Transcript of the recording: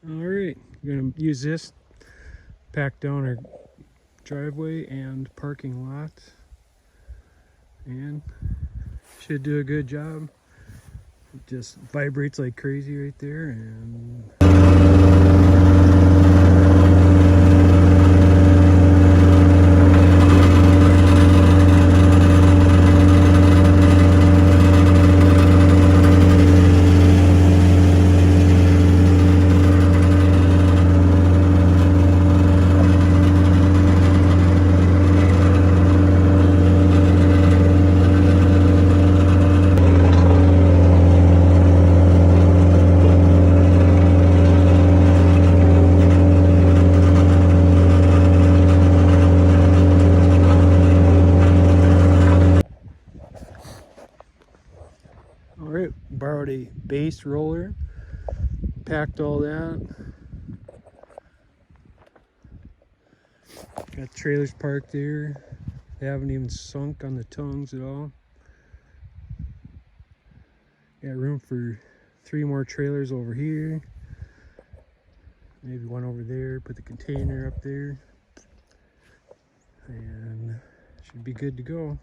Alright, we're going to use this, pack down our driveway and parking lot, and should do a good job. It just vibrates like crazy right there, and alright, borrowed a base roller, packed all that. Got trailers parked there. They haven't even sunk on the tongues at all. Got room for 3 more trailers over here. Maybe one over there, put the container up there. And should be good to go.